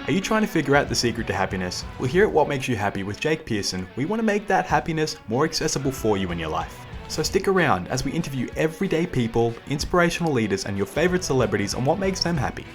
Are you trying to figure out the secret to happiness? Well, here at What Makes You Happy with Jake Pearson, we want to make that happiness more accessible for you in your life. So stick around as we interview everyday people, inspirational leaders, and your favorite celebrities on what makes them happy.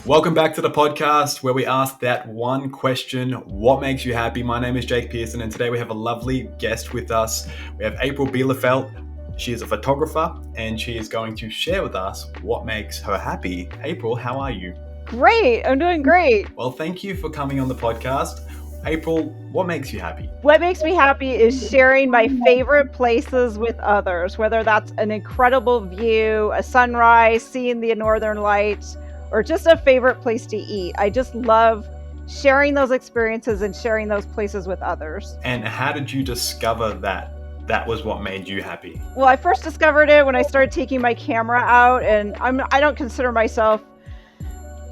Welcome back to the podcast where we ask that one question, what makes you happy? My name is Jake Pearson, and today we have a lovely guest with us. We have April Bielefeldt. She is a photographer and she is going to share with us what makes her happy. April, how are you? Great. I'm doing great. Well, thank you for coming on the podcast. April, what makes you happy? What makes me happy is sharing my favorite places with others, whether that's an incredible view, a sunrise, seeing the northern lights, or just a favorite place to eat. I just love sharing those experiences and sharing those places with others. And how did you discover that was what made you happy? Well, I first discovered it when I started taking my camera out, and I don't consider myself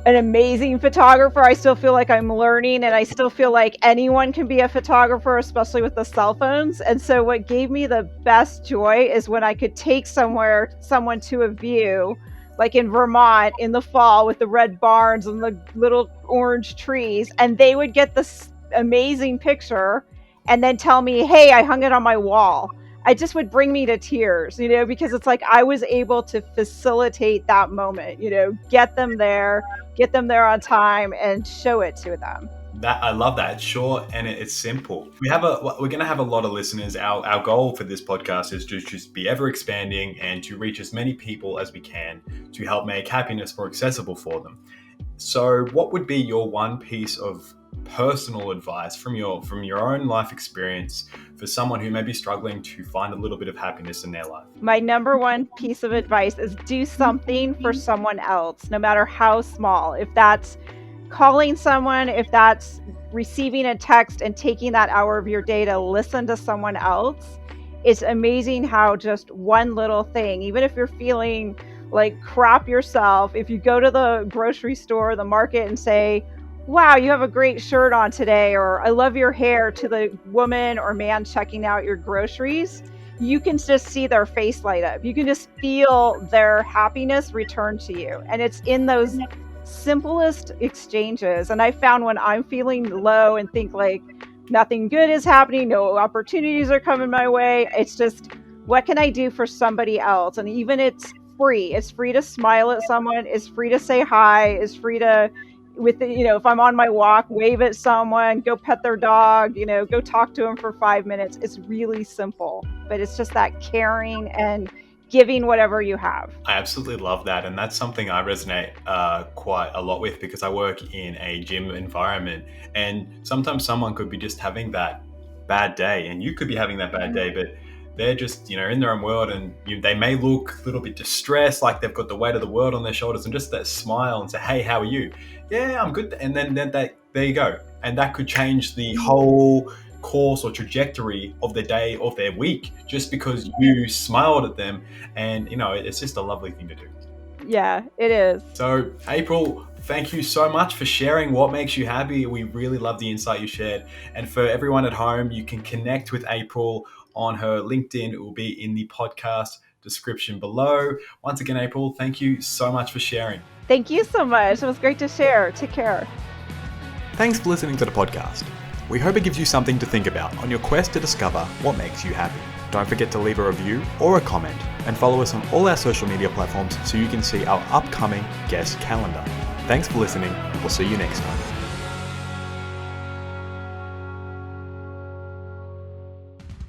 an amazing photographer. I still feel like I'm learning, and I still feel like anyone can be a photographer, especially with the cell phones. And so what gave me the best joy is when I could take someone to a view, like in Vermont in the fall with the red barns and the little orange trees, and they would get this amazing picture and then tell me, hey, I hung it on my wall. It just would bring me to tears, because it's like I was able to facilitate that moment, get them there on time and show it to them. I love that. It's short and it's simple. We're going to have a lot of listeners. Our goal for this podcast is to just be ever expanding and to reach as many people as we can to help make happiness more accessible for them. So what would be your one piece of personal advice from your own life experience for someone who may be struggling to find a little bit of happiness in their life? My number one piece of advice is do something for someone else, no matter how small. If that's calling someone, if that's receiving a text and taking that hour of your day to listen to someone else, it's amazing how just one little thing, even if you're feeling like crap yourself, if you go to the grocery store, the market, and say, wow, you have a great shirt on today, or I love your hair, to the woman or man checking out your groceries, you can just see their face light up. You can just feel their happiness return to you. And it's in those simplest exchanges. And I found when I'm feeling low and think like nothing good is happening, no opportunities are coming my way, it's just, what can I do for somebody else? And even it's free to smile at someone, it's free to say hi, it's free to, if I'm on my walk, wave at someone, go pet their dog, go talk to them for 5 minutes. It's really simple, but it's just that caring and giving whatever you have. I absolutely love that. And that's something I resonate quite a lot with, because I work in a gym environment, and sometimes someone could be just having that bad day, and you could be having that bad day, but they're just, in their own world, and they may look a little bit distressed, like they've got the weight of the world on their shoulders, and just that smile and say, hey, how are you? Yeah, I'm good. And then there you go. And that could change the whole course or trajectory of their day or their week, just because you smiled at them. And, it's just a lovely thing to do. Yeah, it is. So, April, thank you so much for sharing what makes you happy. We really love the insight you shared. And for everyone at home, you can connect with April on her LinkedIn. It will be in the podcast description below. Once again, April, thank you so much for sharing. Thank you so much. It was great to share. Take care. Thanks for listening to the podcast. We hope it gives you something to think about on your quest to discover what makes you happy. Don't forget to leave a review or a comment, and follow us on all our social media platforms so you can see our upcoming guest calendar. Thanks for listening. We'll see you next time.